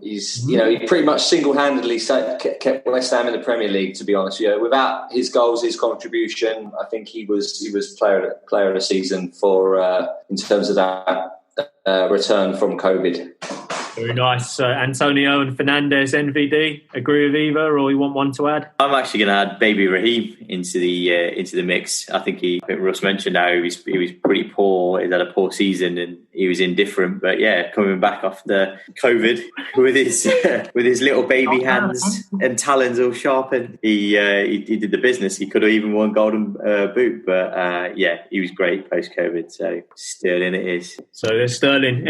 He's, he pretty much single-handedly kept West Ham in the Premier League, to be honest. Without his goals, his contribution, I think he was player of the season for in terms of that return from COVID. Very nice. Antonio and Fernandez, NVD, agree with either, or you want one to add? I'm actually going to add Baby Raheem into the mix. I think Russ mentioned how he was pretty poor. He had a poor season and he was indifferent. But yeah, coming back after COVID with his little baby hands and talons all sharpened, he did the business. He could have even won Golden Boot. But he was great post COVID. So Sterling it is. So there's Sterling.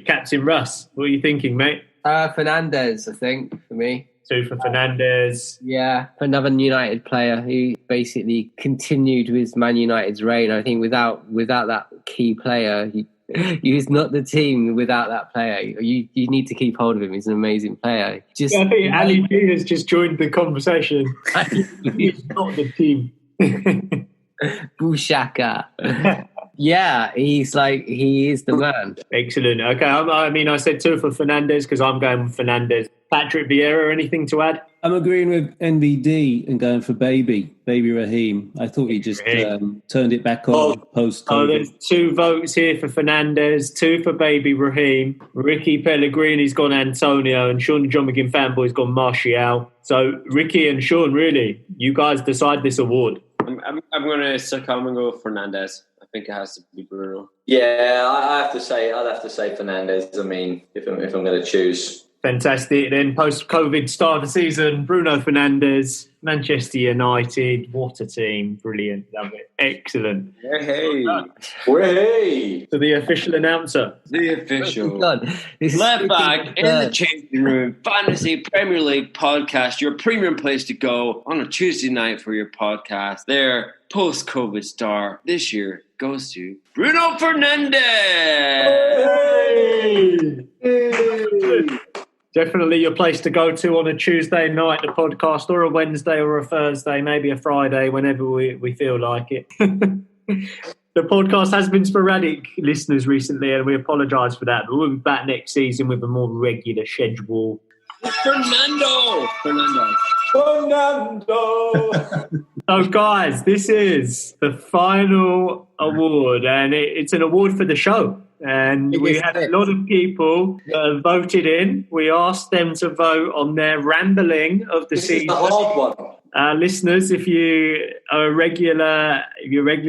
Captain Russ, what are you thinking, mate? Fernandez, I think, for me. 2 for Fernandez. Yeah, another United player who basically continued with Man United's reign. I think without that key player, he's not the team without that player. You need to keep hold of him. He's an amazing player. I think Ali G has just joined the conversation. He's not the team. Bushaka. Yeah, he is the man. Excellent. Okay, I said 2 for Fernandez because I'm going with Fernandez. Patrick Vieira, anything to add? I'm agreeing with NVD and going for Baby Raheem. I thought he just turned it back on post-COVID. There's 2 votes here for Fernandez, 2 for Baby Raheem. Rikki Pellegrini's gone Antonio, and Sean the John McGinn fanboy's gone Martial. So Rikki and Sean, really, you guys decide this award. I'm going to succumb. I'm going to go with Fernandez. I think it has to be Bruno. Yeah, I'd have to say Fernandez. I mean, if I'm going to choose. Fantastic. Then post-COVID start of the season, Bruno Fernandes, Manchester United. What a team. Brilliant. Love it. Excellent. Hey. To the official announcer. The official. Left Back in the Changing Room Fantasy Premier League podcast, your premium place to go on a Tuesday night for your podcast. Their post-COVID star this year goes to Bruno Fernandes. Hey. Definitely your place to go to on a Tuesday night, the podcast, or a Wednesday or a Thursday, maybe a Friday, whenever we feel like it. The podcast has been sporadic, listeners, recently, and we apologise for that. But we'll be back next season with a more regular schedule. Fernando! So, guys, this is the final award, and it's an award for the show. And we had a lot of people that voted in. We asked them to vote on their rambling of the season. This is the hard one. Listeners, if you are a regular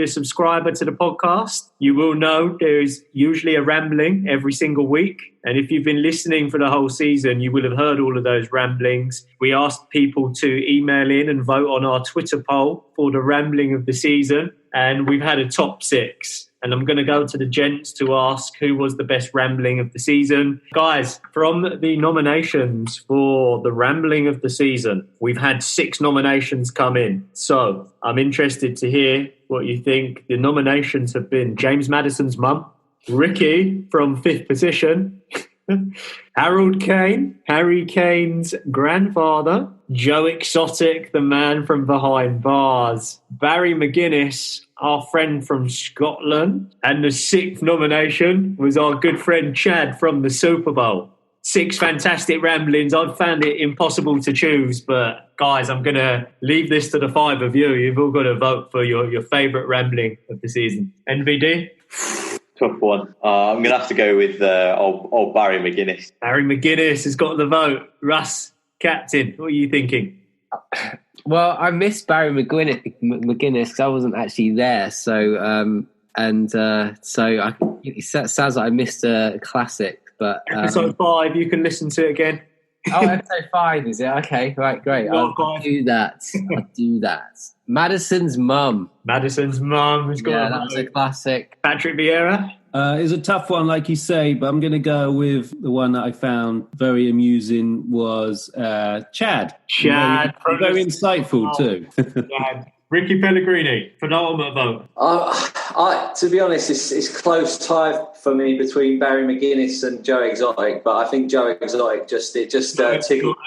subscriber to the podcast, you will know there's usually a rambling every single week. And if you've been listening for the whole season, you will have heard all of those ramblings. We asked people to email in and vote on our Twitter poll for the rambling of the season. And we've had a top 6. And I'm going to go to the gents to ask who was the best rambling of the season. Guys, from the nominations for the rambling of the season, we've had 6 nominations come in. So I'm interested to hear what you think. The nominations have been James Maddison's mum, Rikki from 5th position, Harold Kane, Harry Kane's grandfather, Joe Exotic, the man from behind bars, Barry McGuinness, our friend from Scotland, and the 6th nomination was our good friend Chad from the Super Bowl. 6 fantastic ramblings. I've found it impossible to choose, but guys, I'm going to leave this to the 5 of you. You've all got to vote for your favourite rambling of the season. NVD? Tough one. I'm going to have to go with old Barry McGuinness. Barry McGuinness has got the vote. Russ, captain, what are you thinking? Well, I missed Barry McGuinness because I wasn't actually there. So it sounds like I missed a classic. But episode 5, you can listen to it again. Oh, episode 5, is it? Okay, right, great. I'll do that. Maddison's mum. Who's got that's a classic. Patrick Vieira. It's a tough one, like you say, but I'm going to go with the one that I found very amusing was Chad. Very insightful too. Rikki Pellegrini, penultimate vote. To be honest, it's close tie for me between Barry McGuinness and Joe Exotic, but I think Joe Exotic tickled.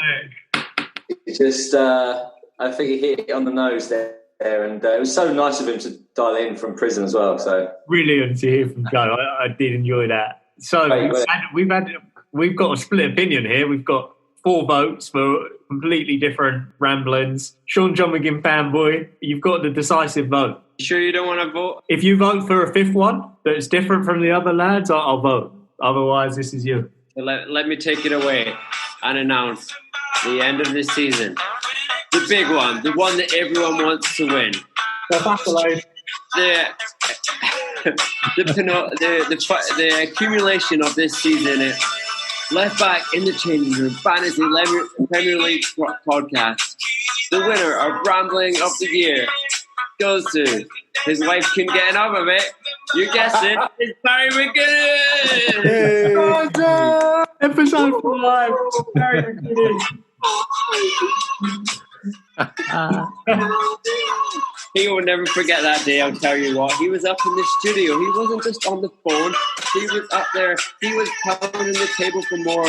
I think he hit it on the nose there, and it was so nice of him to dial in from prison as well. So brilliant to hear from Joe. I did enjoy that. So we've had we've got a split opinion here. We've got 4 votes for completely different ramblings. Sean John McGinn fanboy, you've got the decisive vote. You sure you don't want to vote? If you vote for a 5th one that's different from the other lads, I'll vote. Otherwise, this is you. So let me take it away and announce the end of this season. The big one, the one that everyone wants to win. The accumulation of this season is Left Back in the Changing Room Fantasy Premier League podcast. The winner of Rambling of the Year goes to, his wife couldn't get enough of it. You guessed it, it's Barry McGinn. Episode 5, Barry McGinn. He will never forget that day, I'll tell you what. He was up in the studio. He wasn't just on the phone. He was up there. He was pounding the table for more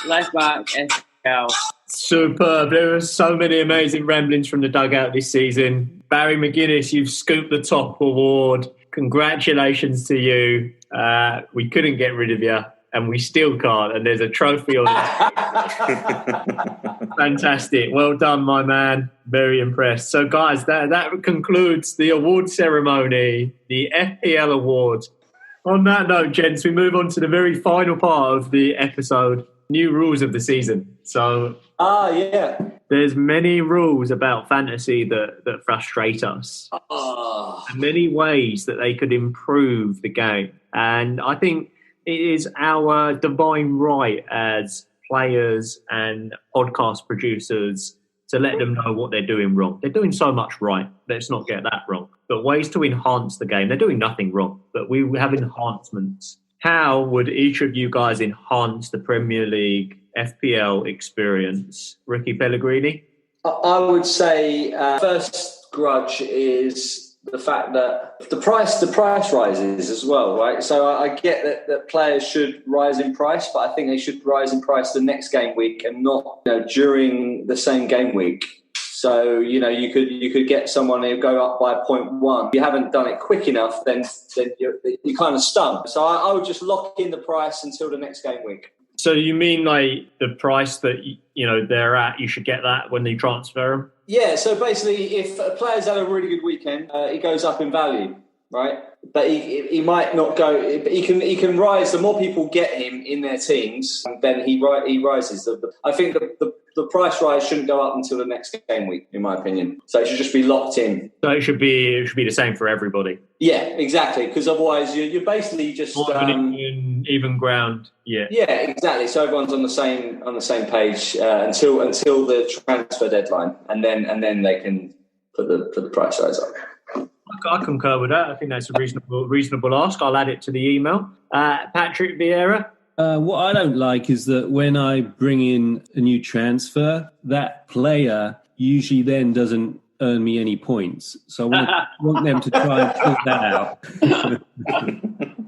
Left Back SL. Superb. There were so many amazing ramblings from the dugout this season. Barry McGuinness, you've scooped the top award. Congratulations to you. We couldn't get rid of you, and we still can't. And there's a trophy on it. Fantastic. Well done, my man. Very impressed. So, guys, that concludes the award ceremony, the FPL Awards. On that note, gents, we move on to the very final part of the episode, new rules of the season. So, there's many rules about fantasy that frustrate us. And many ways that they could improve the game. And I think it is our divine right as players and podcast producers to let them know what they're doing wrong. They're doing so much right. Let's not get that wrong. But ways to enhance the game. They're doing nothing wrong, but we have enhancements. How would each of you guys enhance the Premier League FPL experience? Rikki, Pellegrini? I would say first grudge is the fact that the price rises as well, right? So I get that players should rise in price, but I think they should rise in price the next game week and not during the same game week. So you could get someone who go up by 0.1. If you haven't done it quick enough, then you're kind of stung. So I would just lock in the price until the next game week. So you mean like the price that they're at, you should get that when they transfer them? Yeah, so basically if a player's had a really good weekend, he goes up in value, right? But he might not go. He can rise. The more people get him in their teams, then he rises. I think the price rise shouldn't go up until the next game week, in my opinion. So it should just be locked in. So it should be the same for everybody. Yeah, exactly. Because otherwise you're basically just even ground. Yeah. Yeah, exactly. So everyone's on the same page until the transfer deadline, and then they can put the price rise up. I concur with that. I think that's a reasonable ask. I'll add it to the email. Patrick Vieira? What I don't like is that when I bring in a new transfer, that player usually then doesn't earn me any points. So I want them to try and sort that out.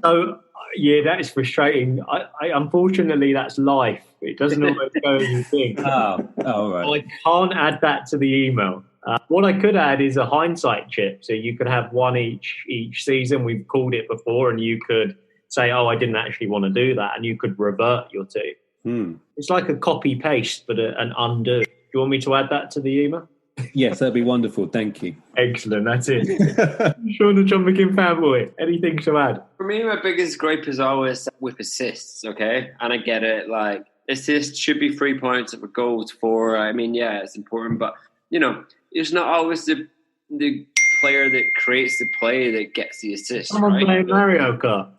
So, yeah, that is frustrating. I unfortunately, that's life. It doesn't always go as you think. Oh, right. I can't add that to the email. What I could add is a hindsight chip. So you could have one each season. We've called it before, and you could say, I didn't actually want to do that, and you could revert your two. It's like a copy-paste, but an undo. Do you want me to add that to the email? Yes, that'd be wonderful. Thank you. Excellent. That's it. Sean the John McGinn fanboy. Anything to add? For me, my biggest gripe is always with assists, okay? And I get it. Like, assists should be 3 points if it goes 4. I mean, yeah, it's important, but, it's not always the player that creates the play that gets the assist. Someone playing Mario Kart.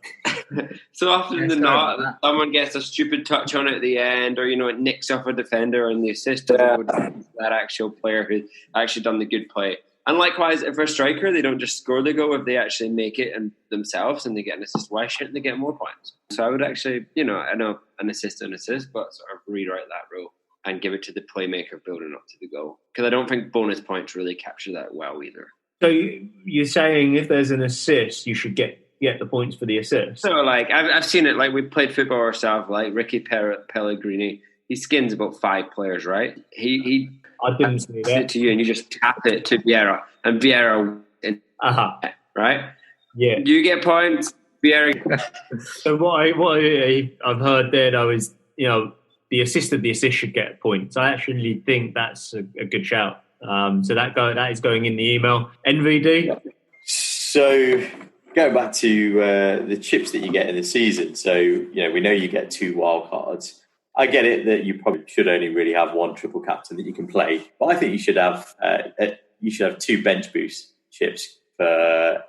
So often than not, someone gets a stupid touch on it at the end, or it nicks off a defender, and the assist doesn't go to that actual player who actually done the good play. And likewise, if a striker, they don't just score the goal; if they actually make it themselves and they get an assist, why shouldn't they get more points? So I would actually, I know an assist, but sort of rewrite that rule and give it to the playmaker building up to the goal, because I don't think bonus points really capture that well either. So you're saying if there's an assist, you should get the points for the assist? So I've seen it. Like, we played football ourselves. Like Rikki Pellegrini, he skins about 5 players, right? I didn't see that. To you, and you just tap it to Vieira, and Vieira, right? Yeah. You get points. So what I've heard there though is, the assist should get points. I actually think that's a good shout. So that is going in the email. NVD. So going back to the chips that you get in the season. So we know you get 2 wild cards. I get it that you probably should only really have 1 triple captain that you can play, but I think you should have 2 bench boost chips for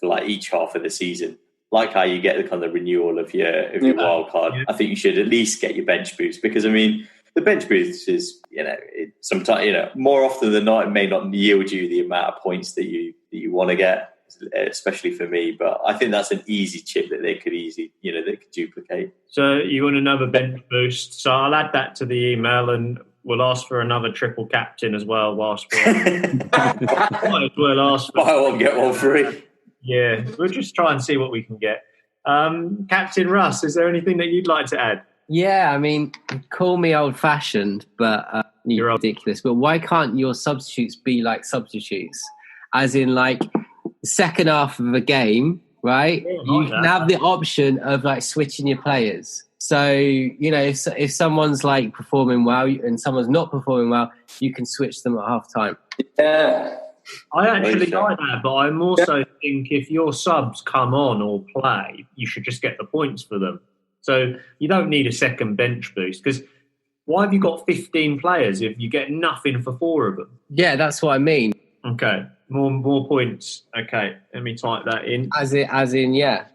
like each half of the season. Like how you get the kind of renewal of your wild card. Yeah. I think you should at least get your bench boost, because the bench boost is sometimes more often than not it may not yield you the amount of points that you want to get, especially for me. But I think that's an easy chip that they could they could duplicate. So you want another bench boost? So I'll add that to the email, and we'll ask for another triple captain as well. Whilst might as well ask for. Buy one get one free. Yeah, we'll just try and see what we can get. Captain Russ, is there anything that you'd like to add? Yeah, I mean, call me old-fashioned, but you're ridiculous. But why can't your substitutes be like substitutes? As in, like, the second half of a game, right? Yeah, you can have the option of, like, switching your players. So, if someone's, like, performing well and someone's not performing well, you can switch them at half-time. Yeah. I actually like that, but I also think if your subs come on or play, you should just get the points for them. So you don't need a second bench boost, because why have you got 15 players if you get nothing for 4 of them? Yeah, that's what I mean. Okay, more points. Okay, let me type that in.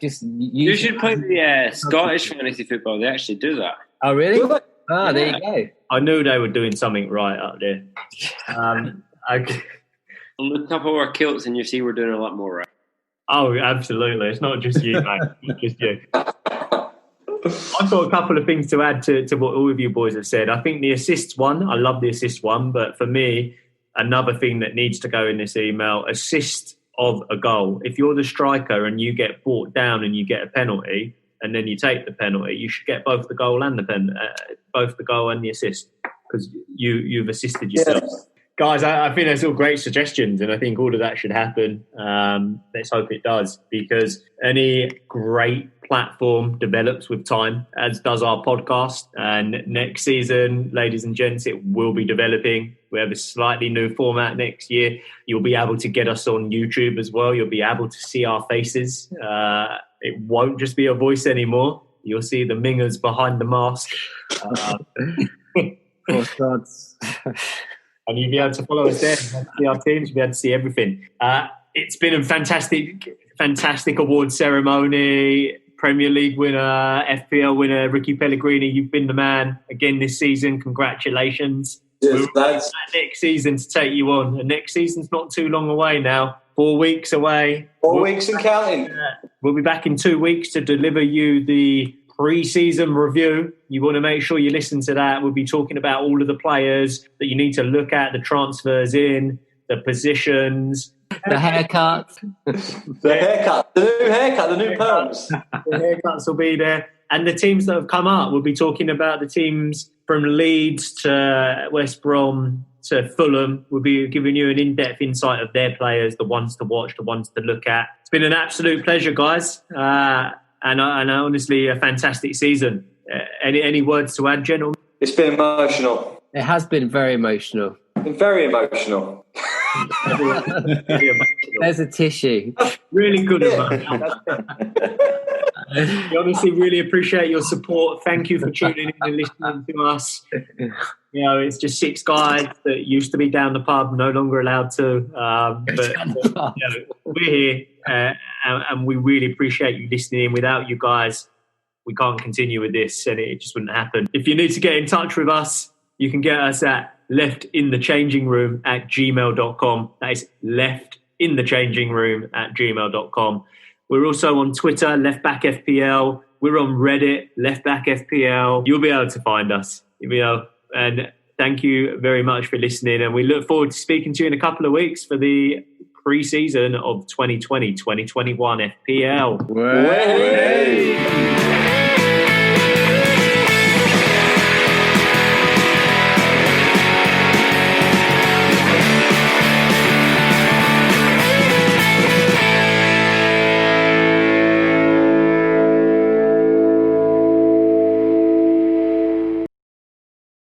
Just you should play the Scottish fantasy football. They actually do that. Oh, really? Oh, there you go. I knew they were doing something right up there. Okay. Look up our kilts and you see we're doing a lot more right. Oh, absolutely. It's not just you, mate. Not just you. I've got a couple of things to add to what all of you boys have said. I think the assists one, I love the assist one, but for me, another thing that needs to go in this email, assist of a goal. If you're the striker and you get brought down and you get a penalty and then you take the penalty, you should get both the goal and the assist, because you've assisted yourself. Yeah. Guys, I think that's all great suggestions, and I think all of that should happen. Let's hope it does, because any great platform develops with time, as does our podcast. And next season, ladies and gents, it will be developing. We have a slightly new format next year. You'll be able to get us on YouTube as well. You'll be able to see our faces. It won't just be a voice anymore. You'll see the mingers behind the mask. And you'll be able to follow us there, see our teams, you'll be able to see everything. It's been a fantastic award ceremony. Premier League winner, FPL winner, Rikki Pellegrini, you've been the man again this season. Congratulations. Yes, thanks. Next season to take you on. And next season's not too long away now. 4 weeks away. 4 weeks and counting. We'll be back in 2 weeks to deliver you the pre-season review. You want to make sure you listen to that. We'll be talking about all of the players that you need to look at, the transfers in, the positions, the haircut, the new perms. The haircuts will be there. And the teams that have come up, we'll be talking about the teams from Leeds to West Brom to Fulham. We'll be giving you an in-depth insight of their players, the ones to watch, the ones to look at. It's been an absolute pleasure, guys. And honestly, a fantastic season. Any words to add, gentlemen? It's been emotional. It has been very emotional. Very emotional. There's a tissue. Really good. We honestly really appreciate your support. Thank you for tuning in and listening to us. It's just 6 guys that used to be down the pub, no longer allowed to. But we're here, and we really appreciate you listening. Without you guys, we can't continue with this, and it just wouldn't happen. If you need to get in touch with us, you can get us at leftinthechangingroom@gmail.com. That is leftinthechangingroom@gmail.com. We're also on Twitter, Left Back FPL. We're on Reddit, Left Back FPL. You'll be able to find us. And thank you very much for listening. And we look forward to speaking to you in a couple of weeks for the pre-season of 2020-2021 FPL. Way.